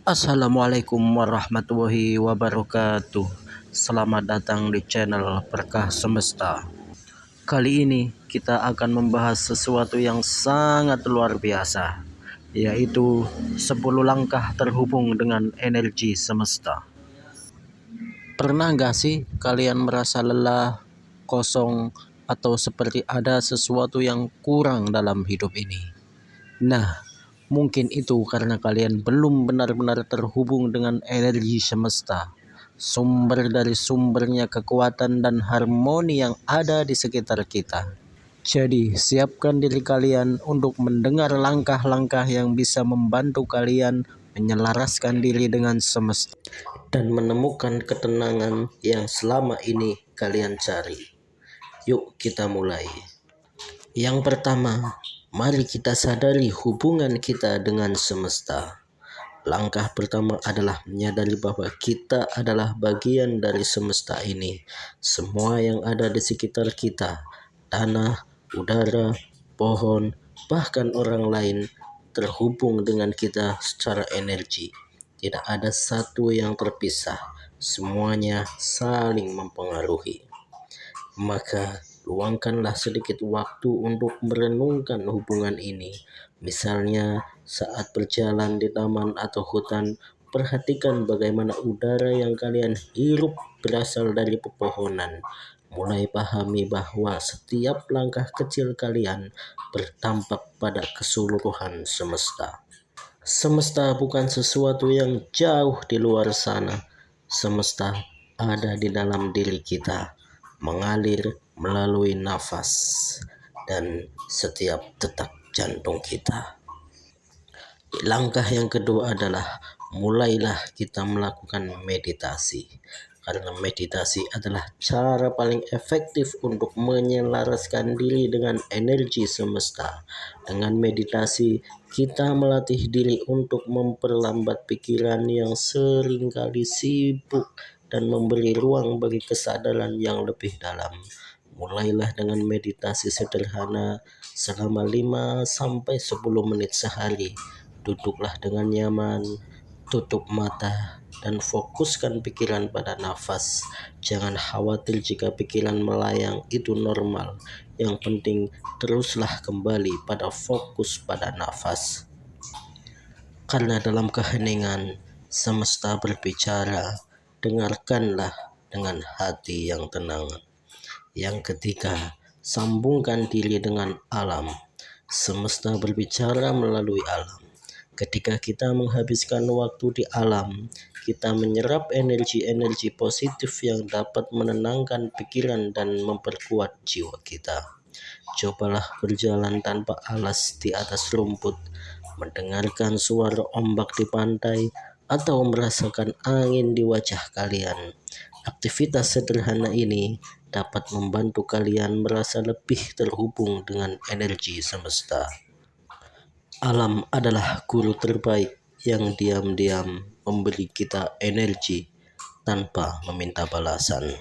Assalamualaikum warahmatullahi wabarakatuh. Selamat datang di channel Berkah Semesta. Kali ini kita akan membahas sesuatu yang sangat luar biasa, yaitu 10 langkah terhubung dengan energi semesta. Pernah gak sih kalian merasa lelah, kosong, atau seperti ada sesuatu yang kurang dalam hidup ini? Nah, mungkin itu karena kalian belum benar-benar terhubung dengan energi semesta, sumber dari sumbernya kekuatan dan harmoni yang ada di sekitar kita. Jadi, siapkan diri kalian untuk mendengar langkah-langkah yang bisa membantu kalian menyelaraskan diri dengan semesta dan menemukan ketenangan yang selama ini kalian cari. Yuk kita mulai. Yang pertama, mari kita sadari hubungan kita dengan semesta. Langkah pertama adalah menyadari bahwa kita adalah bagian dari semesta ini. Semua yang ada di sekitar kita, tanah, udara, pohon, bahkan orang lain terhubung dengan kita secara energi. Tidak ada satu yang terpisah, semuanya saling mempengaruhi. Maka luangkanlah sedikit waktu untuk merenungkan hubungan ini. Misalnya saat berjalan di taman atau hutan, perhatikan bagaimana udara yang kalian hirup berasal dari pepohonan. Mulai pahami bahwa setiap langkah kecil kalian berdampak pada keseluruhan semesta. Semesta bukan sesuatu yang jauh di luar sana. Semesta ada di dalam diri kita, mengalir melalui nafas dan setiap detak jantung kita. Langkah yang kedua adalah mulailah kita melakukan meditasi. Karena meditasi adalah cara paling efektif untuk menyelaraskan diri dengan energi semesta. Dengan meditasi, kita melatih diri untuk memperlambat pikiran yang seringkali sibuk dan memberi ruang bagi kesadaran yang lebih dalam. Mulailah dengan meditasi sederhana selama 5-10 menit sehari. Duduklah dengan nyaman, tutup mata, dan fokuskan pikiran pada nafas. Jangan khawatir jika pikiran melayang, itu normal. Yang penting teruslah kembali pada fokus pada nafas. Karena dalam keheningan semesta berbicara, dengarkanlah dengan hati yang tenang. Yang ketiga, sambungkan diri dengan alam. Semesta berbicara melalui alam. Ketika kita menghabiskan waktu di alam, kita menyerap energi-energi positif yang dapat menenangkan pikiran dan memperkuat jiwa kita. Cobalah berjalan tanpa alas di atas rumput, mendengarkan suara ombak di pantai, atau merasakan angin di wajah kalian. Aktivitas sederhana ini dapat membantu kalian merasa lebih terhubung dengan energi semesta. Alam adalah guru terbaik yang diam-diam memberi kita energi tanpa meminta balasan.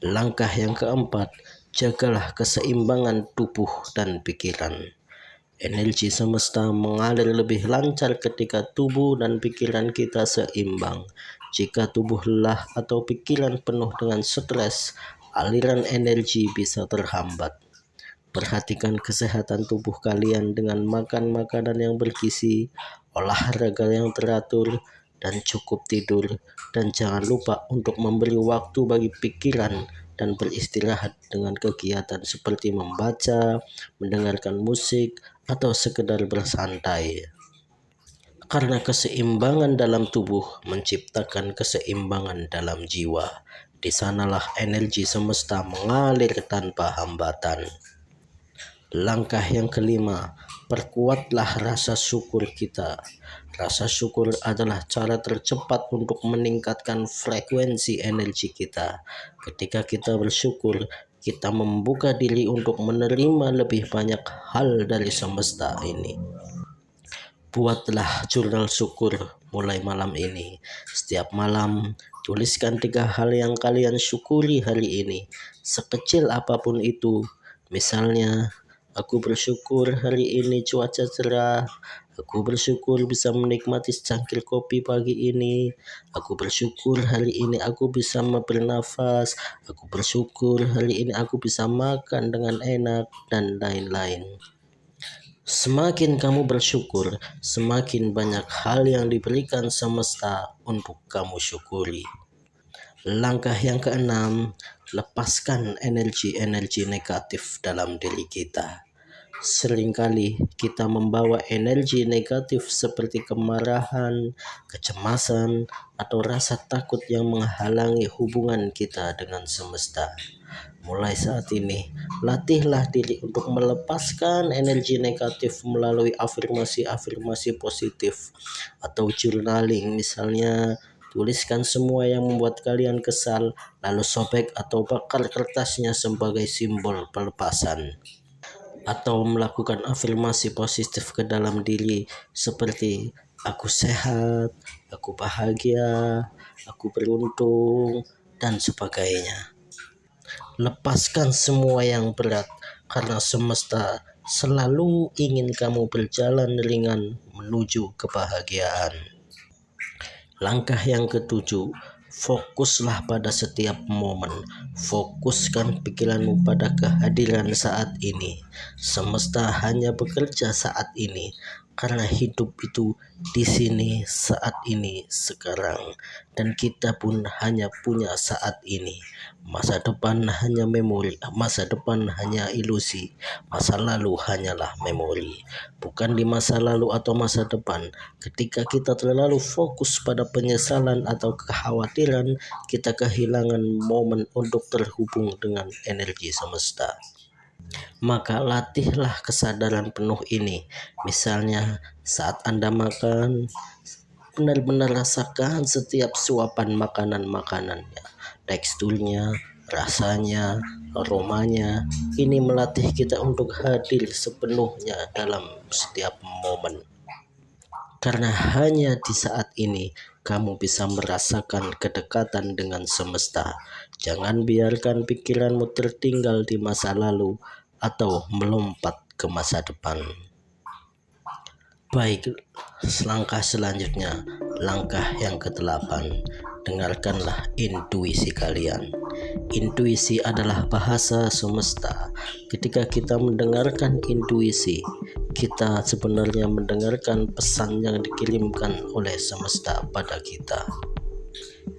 Langkah yang keempat, jagalah keseimbangan tubuh dan pikiran. Energi semesta mengalir lebih lancar ketika tubuh dan pikiran kita seimbang. Jika tubuh lelah atau pikiran penuh dengan stres, aliran energi bisa terhambat. Perhatikan kesehatan tubuh kalian dengan makan makanan yang bergizi, olahraga yang teratur, dan cukup tidur. Dan jangan lupa untuk memberi waktu bagi pikiran dan beristirahat dengan kegiatan seperti membaca, mendengarkan musik, atau sekedar bersantai. Karena keseimbangan dalam tubuh menciptakan keseimbangan dalam jiwa. Di sanalah energi semesta mengalir tanpa hambatan. Langkah yang kelima, perkuatlah rasa syukur kita. Rasa syukur adalah cara tercepat untuk meningkatkan frekuensi energi kita. Ketika kita bersyukur, kita membuka diri untuk menerima lebih banyak hal dari semesta ini. Buatlah jurnal syukur mulai malam ini. Setiap malam, tuliskan 3 hal yang kalian syukuri hari ini. Sekecil apapun itu, misalnya Aku bersyukur hari ini cuaca cerah. Aku bersyukur bisa menikmati secangkir kopi pagi ini. Aku bersyukur hari ini aku bisa bernafas. Aku bersyukur hari ini aku bisa makan dengan enak dan lain-lain. Semakin kamu bersyukur, semakin banyak hal yang diberikan semesta untuk kamu syukuri. Langkah yang keenam, lepaskan energi-energi negatif dalam diri kita. Seringkali kita membawa energi negatif seperti kemarahan, kecemasan, atau rasa takut yang menghalangi hubungan kita dengan semesta. Mulai saat ini, latihlah diri untuk melepaskan energi negatif melalui afirmasi-afirmasi positif atau journaling. Misalnya, tuliskan semua yang membuat kalian kesal, lalu sobek atau bakar kertasnya sebagai simbol pelepasan. Atau melakukan afirmasi positif ke dalam diri seperti aku sehat, aku bahagia, aku beruntung, dan sebagainya. Lepaskan semua yang berat karena semesta selalu ingin kamu berjalan ringan menuju kebahagiaan. Langkah yang ketujuh, fokuslah pada setiap momen. Fokuskan pikiranmu pada kehadiran saat ini. Semesta hanya bekerja saat ini karena hidup itu di sini, saat ini, sekarang. Dan kita pun hanya punya saat ini. Masa depan hanya memori, masa depan hanya ilusi, masa lalu hanyalah memori. Bukan di masa lalu atau masa depan. Ketika kita terlalu fokus pada penyesalan atau kekhawatiran, kita kehilangan momen untuk terhubung dengan energi semesta. Maka latihlah kesadaran penuh ini. Misalnya saat Anda makan, benar-benar rasakan setiap suapan makanannya, teksturnya, rasanya, aromanya. Ini melatih kita untuk hadir sepenuhnya dalam setiap momen. Karena hanya di saat ini kamu bisa merasakan kedekatan dengan semesta. Jangan biarkan pikiranmu tertinggal di masa lalu atau melompat ke masa depan. Baik, langkah selanjutnya, langkah yang ke-8, dengarkanlah intuisi kalian. Intuisi adalah bahasa semesta. Ketika kita mendengarkan intuisi, kita sebenarnya mendengarkan pesan yang dikirimkan oleh semesta pada kita.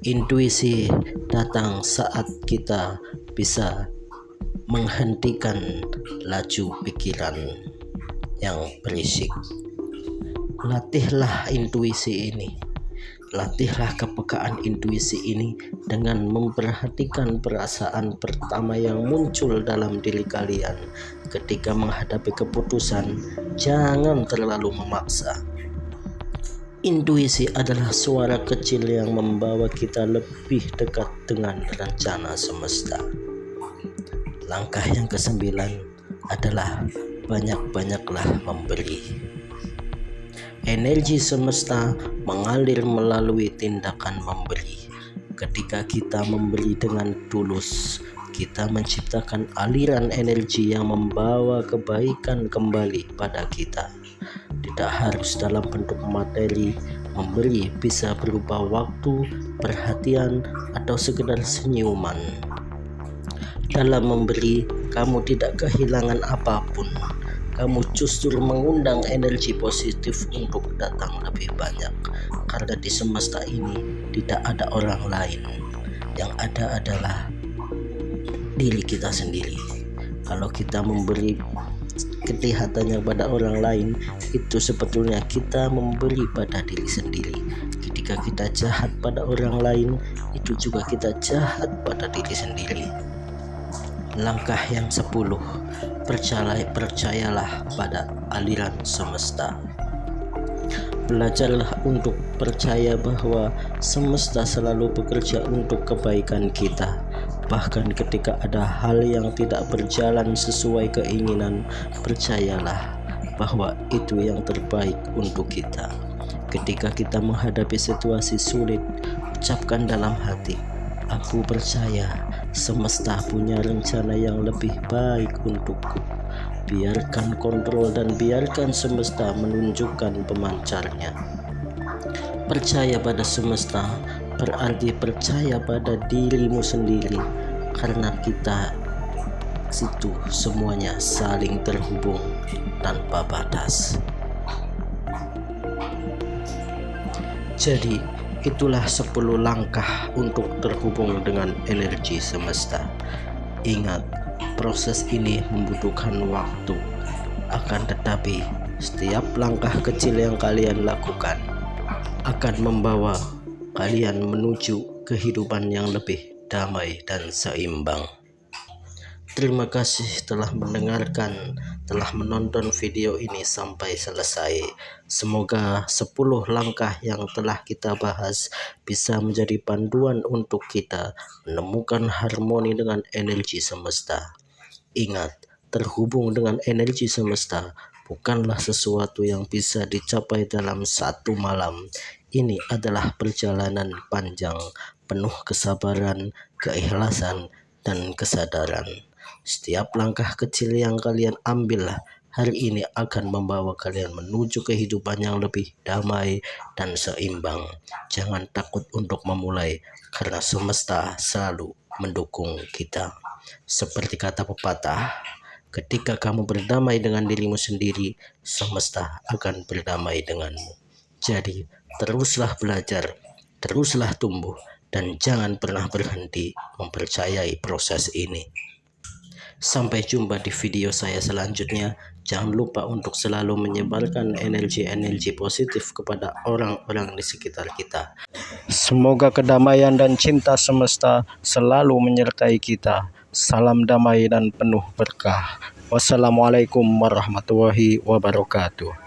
Intuisi datang saat kita bisa menghentikan laju pikiran yang berisik. Latihlah intuisi ini. Latihlah kepekaan intuisi ini dengan memperhatikan perasaan pertama yang muncul dalam diri kalian. Ketika menghadapi keputusan, jangan terlalu memaksa. Intuisi adalah suara kecil yang membawa kita lebih dekat dengan rencana semesta. Langkah yang ke-9 adalah banyak-banyaklah memberi. Energi semesta mengalir melalui tindakan memberi. Ketika kita memberi dengan tulus, kita menciptakan aliran energi yang membawa kebaikan kembali pada kita. Tidak harus dalam bentuk materi. Memberi bisa berupa waktu, perhatian, atau sekedar senyuman. Dalam memberi, kamu tidak kehilangan apapun. Kamu justru mengundang energi positif untuk datang lebih banyak. Karena di semesta ini tidak ada orang lain. Yang ada adalah diri kita sendiri. Kalau kita memberi kelihatannya pada orang lain, itu sebetulnya kita memberi pada diri sendiri. Ketika kita jahat pada orang lain, itu juga kita jahat pada diri sendiri. Langkah yang 10, percayalah pada aliran semesta. Belajarlah untuk percaya bahwa semesta selalu bekerja untuk kebaikan kita. Bahkan ketika ada hal yang tidak berjalan sesuai keinginan, percayalah bahwa itu yang terbaik untuk kita. Ketika kita menghadapi situasi sulit, ucapkan dalam hati, aku percaya semesta punya rencana yang lebih baik untukku. Biarkan kontrol dan biarkan semesta menunjukkan pemancarnya. Percaya pada semesta berarti percaya pada dirimu sendiri, karena kita situ semuanya saling terhubung tanpa batas. Jadi itulah 10 langkah untuk terhubung dengan energi semesta. Ingat, proses ini membutuhkan waktu. Akan tetapi, setiap langkah kecil yang kalian lakukan akan membawa kalian menuju kehidupan yang lebih damai dan seimbang. Terima kasih telah mendengarkan, telah menonton video ini sampai selesai. Semoga 10 langkah yang telah kita bahas bisa menjadi panduan untuk kita menemukan harmoni dengan energi semesta. Ingat, terhubung dengan energi semesta bukanlah sesuatu yang bisa dicapai dalam satu malam. Ini adalah perjalanan panjang, penuh kesabaran, keikhlasan, dan kesadaran. Setiap langkah kecil yang kalian ambil hari ini akan membawa kalian menuju kehidupan yang lebih damai dan seimbang. Jangan takut untuk memulai, karena semesta selalu mendukung kita. Seperti kata pepatah, ketika kamu berdamai dengan dirimu sendiri, semesta akan berdamai denganmu. Jadi, teruslah belajar, teruslah tumbuh, dan jangan pernah berhenti mempercayai proses ini. Sampai jumpa di video saya selanjutnya. Jangan lupa untuk selalu menyebarkan energi-energi positif kepada orang-orang di sekitar kita. Semoga kedamaian dan cinta semesta selalu menyertai kita. Salam damai dan penuh berkah. Wassalamualaikum warahmatullahi wabarakatuh.